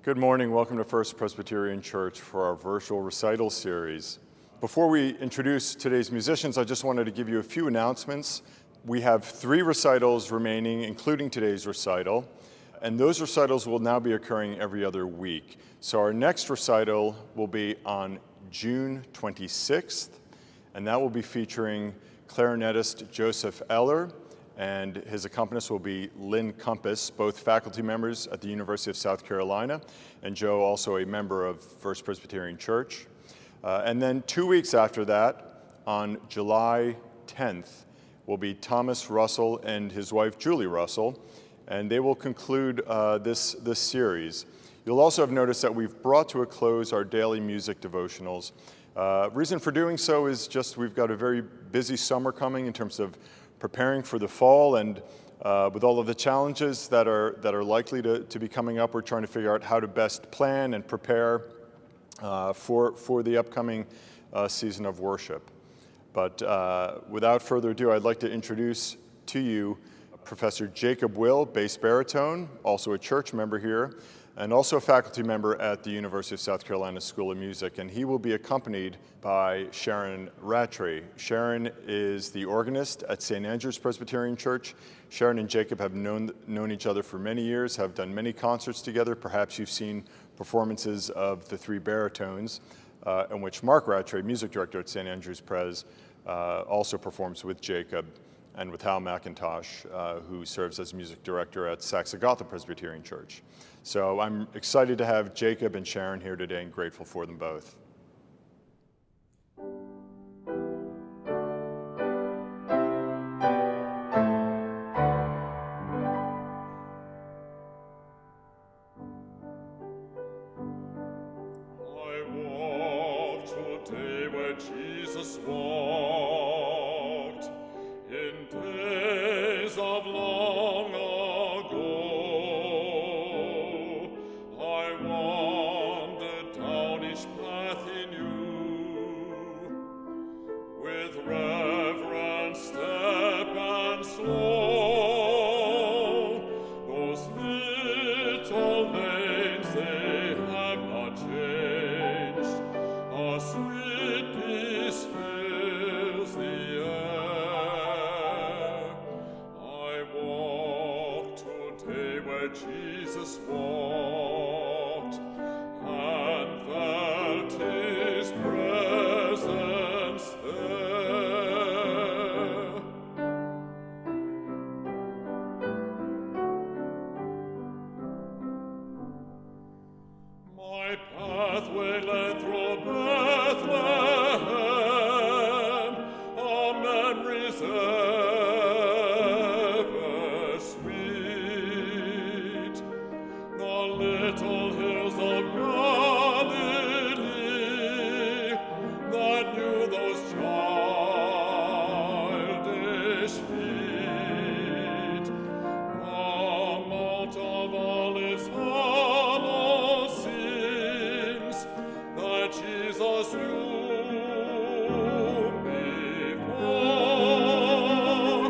Good morning. Welcome to First Presbyterian Church for our virtual recital series. Before we introduce today's musicians, I just wanted to give you a few announcements. We have 3 recitals remaining, including today's recital, and those recitals will now be occurring every other week. So our next recital will be on June 26th, and that will be featuring clarinetist Joseph Eller, and his accompanist will be Lynn Compass, both faculty members at the University of South Carolina, and Joe also a member of First Presbyterian Church. And then 2 weeks after that, on July 10th, will be Thomas Russell and his wife Julie Russell, and they will conclude this series. You'll also have noticed that we've brought to a close our daily music devotionals. Reason for doing so is just we've got a very busy summer coming in terms of preparing for the fall, and with all of the challenges that are likely to be coming up, we're trying to figure out how to best plan and prepare for the upcoming season of worship. But without further ado, I'd like to introduce to you Professor Jacob Will, bass baritone, also a church member here, and also a faculty member at the University of South Carolina School of Music, and he will be accompanied by Sharon Rattray. Sharon is the organist at St. Andrew's Presbyterian Church. Sharon and Jacob have known each other for many years, have done many concerts together. Perhaps you've seen performances of the 3 baritones, in which Mark Rattray, music director at St. Andrew's Pres, also performs with Jacob, and with Hal McIntosh, who serves as music director at Saxagotha Presbyterian Church. So I'm excited to have Jacob and Sharon here today and grateful for them both. I walked today where Jesus walked in days of long ago. I wandered down each path he knew with reverent step and slow. Those little lanes, they have not changed. A sweet peace fills the air. I walked today where Jesus walked and felt his presence there. My pathway led through Bethlehem, a memory's ever sweet. The little hills of Galilee that knew those childish feet. The Mount of Olives hollow seems that Jesus knew before.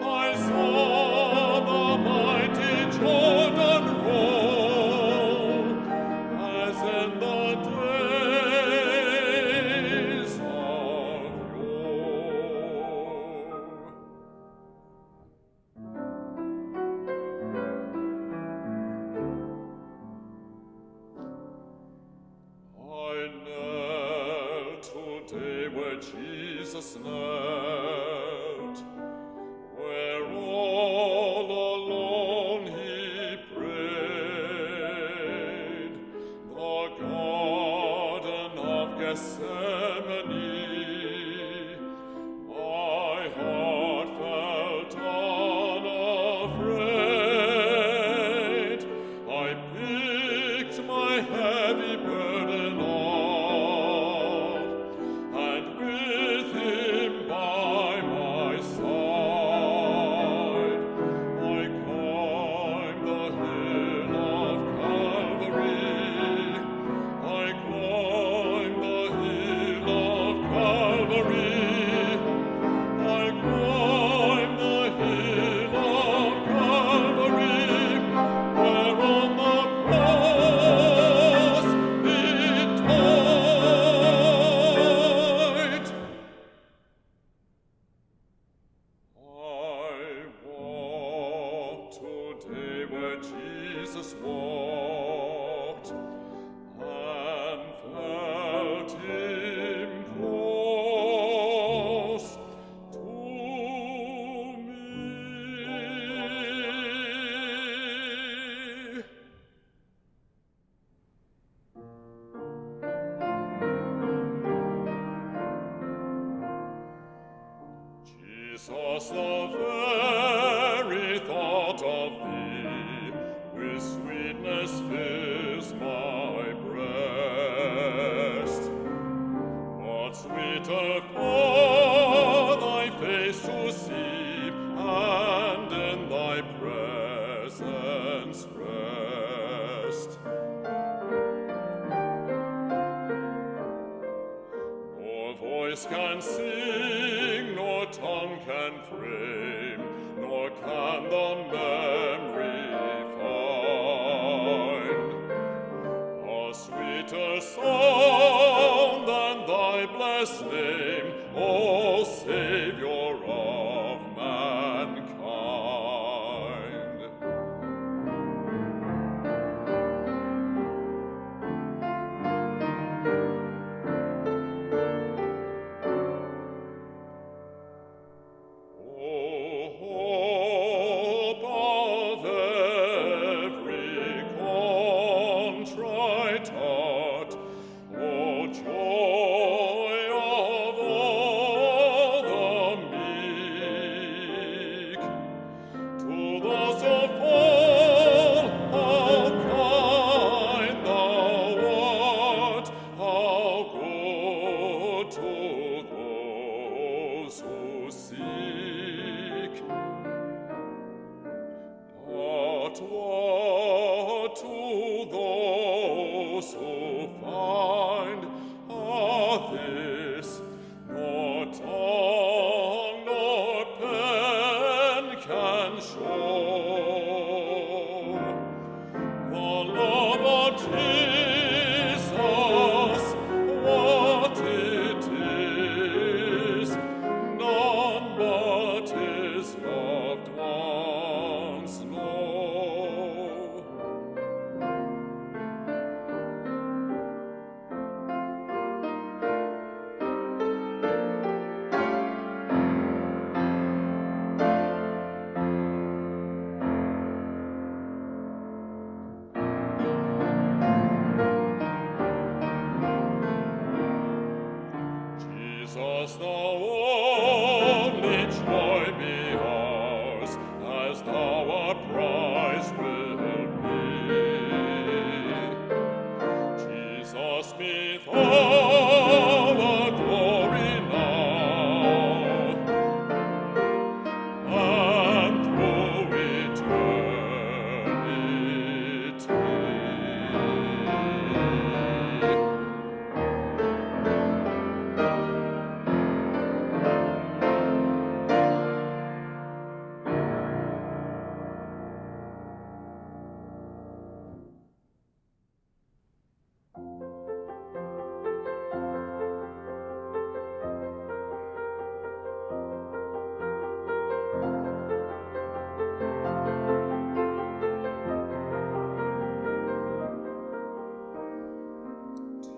I saw the mighty Jordan roll as in the days of yore. I knelt today where Jesus knelt, where all alone he prayed. The Garden of Gethsemane, my heart felt unafraid. I picked my heavy burden up, and with him by my side, I climbed the hill of Calvary. I climbed the hill way where Jesus walked, and felt him close to me. Jesus, the very thought of thee with sweetness fills my breast. What sweeter for thy face to see, and in thy presence rest. Nor voice can sing, nor tongue can frame, nor can the memory find a sweeter song than thy blessed name, O Savior of mankind. Hope of every contrite heart, O joy of all the meek, to those who fall, how kind thou art, how good to those who seek. But what to those who find this, nor tongue nor pen can show? The love of Jesus, what it is, none but his loved ones know. Jesus, the only joy be ours, as thou our prize will be. Jesus, be thou our glory now, and through eternity.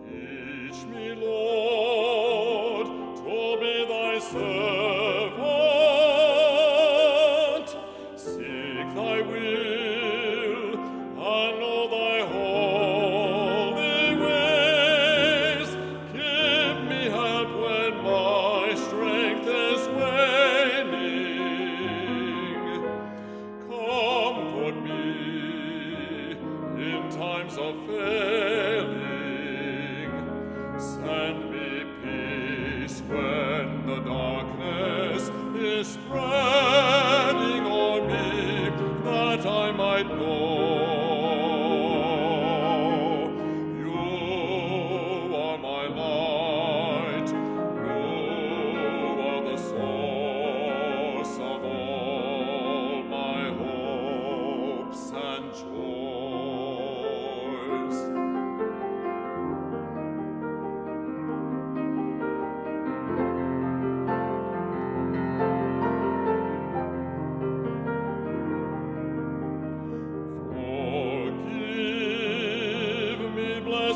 Teach me, Lord, to be thy servant, seek thy will, and know thy holy ways. Give me help when my strength is waning. Comfort me in times of failing. Send me peace when the darkness is spreading o'er me, that I might know you are my light, you are the source of all my hopes and joys.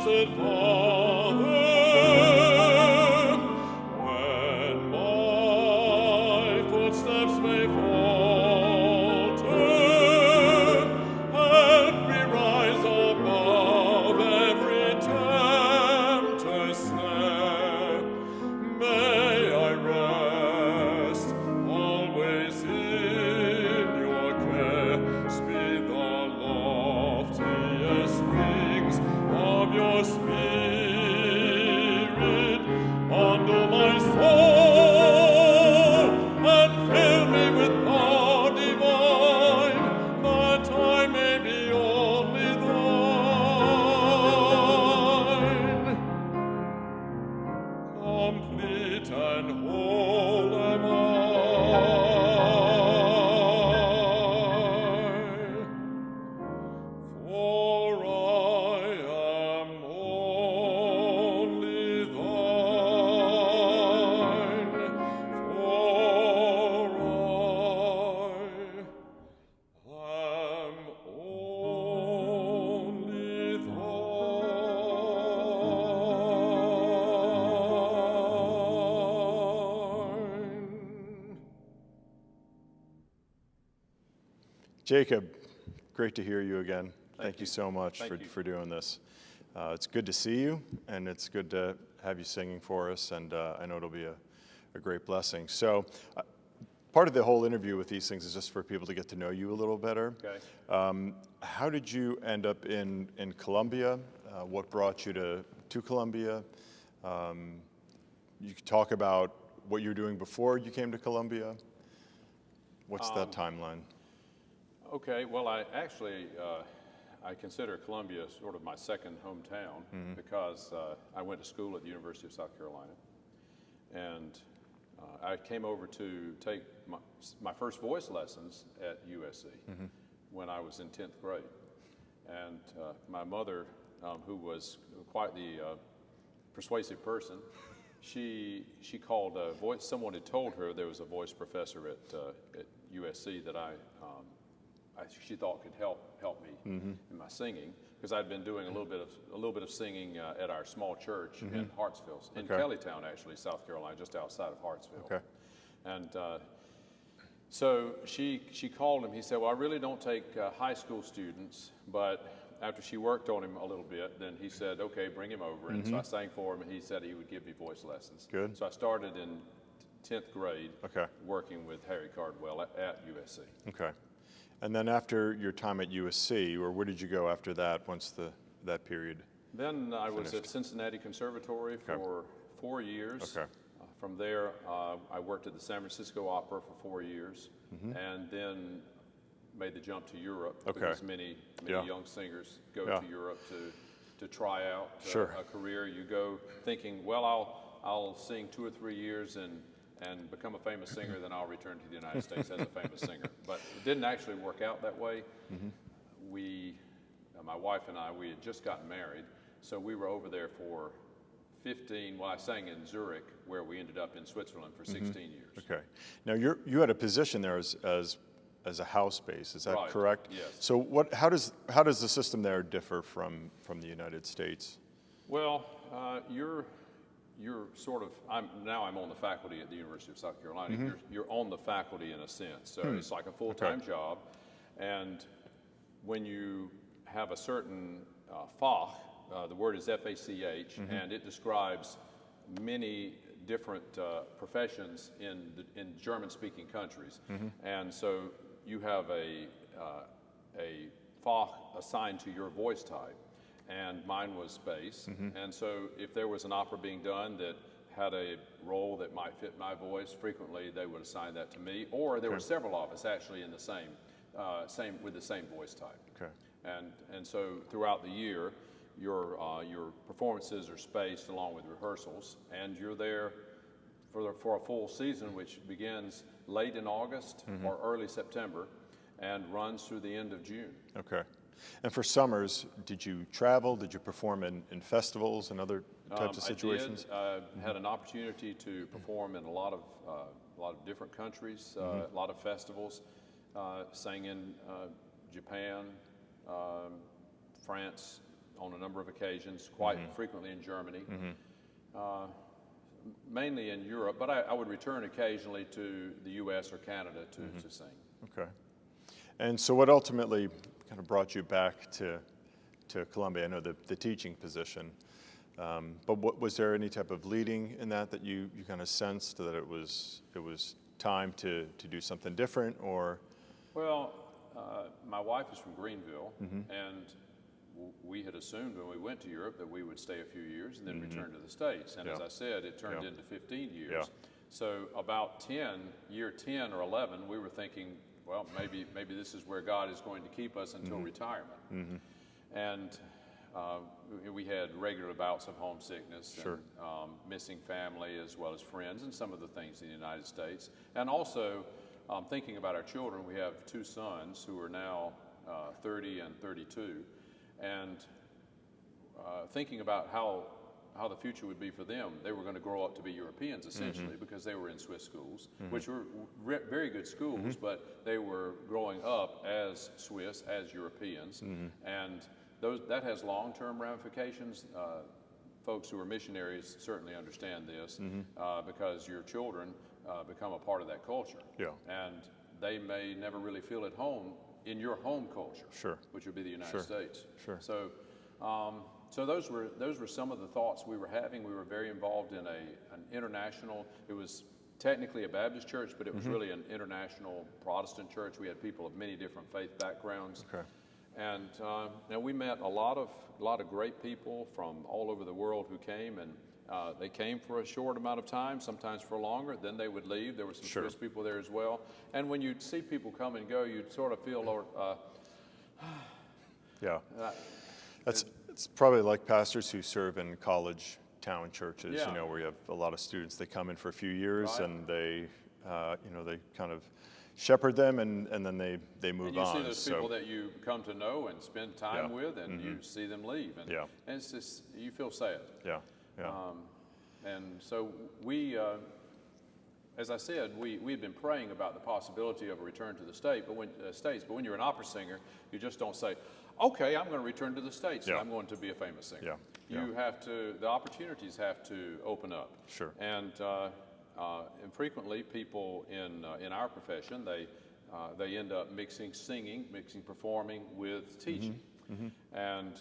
Blessed Father, when my footsteps may falter, help me rise above every tempter's snare. May I rest always in your care. Speed the loftiest wings of your Spirit unto my soul, and fill me with power divine, that I may be only thine. Complete and whole am I, for I am only thine, for I am only thine. Jacob, great to hear you again. Thank you you. so much Thank you. for doing this. It's good to see you, and it's good to have you singing for us, and I know it'll be a great blessing. So part of the whole interview with these things is just for people to get to know you a little better. Okay. How did you end up in Columbia? What brought you to Columbia? You could talk about what you were doing before you came to Columbia. What's that timeline? Okay, well, I actually, I consider Columbia sort of my second hometown because I went to school at the University of South Carolina. And I came over to take my first voice lessons at USC when I was in 10th grade. And my mother, who was quite the persuasive person, she called a voice. Someone had told her there was a voice professor at USC that she thought could help me in my singing, because I'd been doing a little bit of singing at our small church in Hartsville, in Kellytown, actually, South Carolina, just outside of Hartsville. Okay. And so she called him. He said, "Well, I really don't take high school students," but after she worked on him a little bit, then he said, "Okay, bring him over." And so I sang for him, and he said he would give me voice lessons. Good. So I started in 10th grade Okay. working with Harry Cardwell at USC. Okay. And then after your time at USC, or where did you go after that, once that period? Then I was Finished. at Cincinnati Conservatory for 4 years. Okay. From there, I worked at the San Francisco Opera for 4 years, and then made the jump to Europe, Okay. because many Yeah. young singers go Yeah. to Europe to try out Sure. a career. You go thinking, well, I'll sing 2 or 3 years and become a famous singer, then I'll return to the United States as a famous singer. But it didn't actually work out that way. My wife and I, we had just gotten married, so we were over there for 15, well, I sang in Zurich, where we ended up in Switzerland for 16 years. Okay. Now you had a position there as a house base. Is that Right, correct? yes. So how does the system there differ from the United States? Well, you're sort of, I'm on the faculty at the University of South Carolina. You're on the faculty in a sense. So it's like a full-time job. And when you have a certain Fach, the word is F-A-C-H, and it describes many different professions in German-speaking countries. And so you have a Fach assigned to your voice type, and mine was bass. And so if there was an opera being done that had a role that might fit my voice, frequently they would assign that to me, or there were several of us actually in the same with the same voice type. Okay. And so throughout the year, your performances are spaced along with rehearsals, and you're there for a full season, which begins late in August or early September, and runs through the end of June. Okay. And for summers, did you travel? Did you perform in festivals and other types of situations? I did. Had an opportunity to perform in a lot of different countries, a lot of festivals. Sang in Japan, France, on a number of occasions, quite frequently in Germany, mainly in Europe, but I would return occasionally to the U.S. or Canada to sing. Okay. And so what ultimately kind of brought you back to Columbia? I know the teaching position, but was there any type of leading in that you kind of sensed that it was time to do something different, or? Well, my wife is from Greenville, and we had assumed when we went to Europe that we would stay a few years and then return to the States. And as I said, it turned into 15 years. Yeah. So about year 10 or 11, we were thinking, well, maybe this is where God is going to keep us until retirement. And we had regular bouts of homesickness, and missing family as well as friends and some of the things in the United States. And also thinking about our children. We have two sons who are now 30 and 32. And thinking about how the future would be for them. They were going to grow up to be Europeans, essentially, because they were in Swiss schools, which were very good schools, but they were growing up as Swiss, as Europeans. And that has long-term ramifications. Folks who are missionaries certainly understand this, because your children become a part of that culture. Yeah. And they may never really feel at home in your home culture, which would be the United States. So, so those were some of the thoughts we were having. We were very involved in an international. It was technically a Baptist church, but it was really an international Protestant church. We had people of many different faith backgrounds, and we met a lot of great people from all over the world who came, and they came for a short amount of time, sometimes for longer. Then they would leave. There were some Swiss people there as well. And when you'd see people come and go, you'd sort of feel, it's probably like pastors who serve in college town churches, where you have a lot of students. They come in for a few years, and they kind of shepherd them, and then they move on. And you see those people that you come to know and spend time with, and you see them leave, and it's just, you feel sad. And so we, as I said, we had been praying about the possibility of a return to the States, but when you're an opera singer, you just don't say, okay, I'm going to return to the States, and I'm going to be a famous singer. You have to, the opportunities have to open up. And frequently people in our profession, they end up mixing performing with teaching. And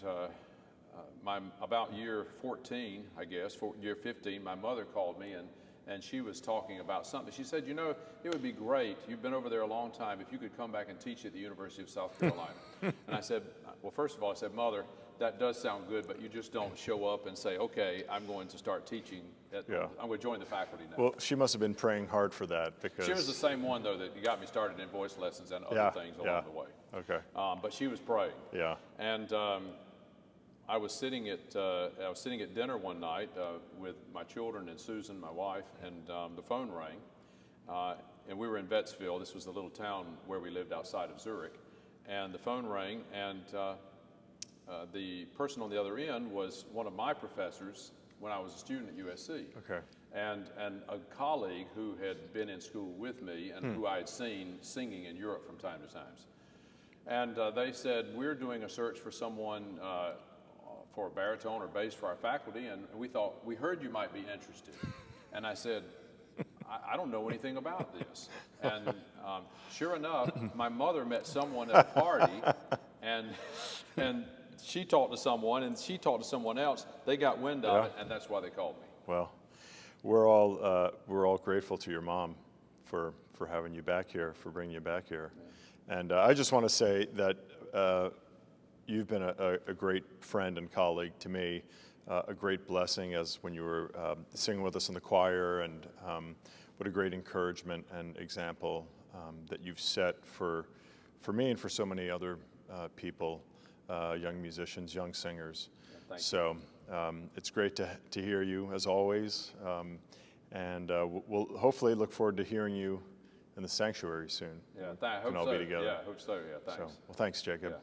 about year 14, I guess, year 15, my mother called me, and she was talking about something. She said, it would be great, you've been over there a long time, if you could come back and teach at the University of South Carolina. And I said, well, first of all, I said, Mother, that does sound good, but you just don't show up and say, okay, I'm going to start teaching. I'm going to join the faculty now. Well, she must have been praying hard for that, because... She was the same one, though, that got me started in voice lessons and other things along the way. Okay. But she was praying. And I was sitting at dinner one night with my children and Susan, my wife, and the phone rang, and we were in Vettsville. This was the little town where we lived outside of Zurich, and the phone rang, and the person on the other end was one of my professors when I was a student at USC. And a colleague who had been in school with me and who I had seen singing in Europe from time to time. And they said, we're doing a search for someone for a baritone or bass for our faculty, and we heard you might be interested. And I said, I don't know anything about this. And sure enough, my mother met someone at a party, and she talked to someone, and she talked to someone else. They got wind of it, and that's why they called me. Well, we're all grateful to your mom for having you back here, for bringing you back here. And I just want to say that you've been a great friend and colleague to me, a great blessing as when you were singing with us in the choir, and what a great encouragement and example that you've set for me and for so many other people, young musicians, young singers. So it's great to hear you, as always, and we'll hopefully look forward to hearing you in the sanctuary soon. I hope so. Be together. Yeah, I hope so. Yeah, thanks. Well, thanks, Jacob. Yeah.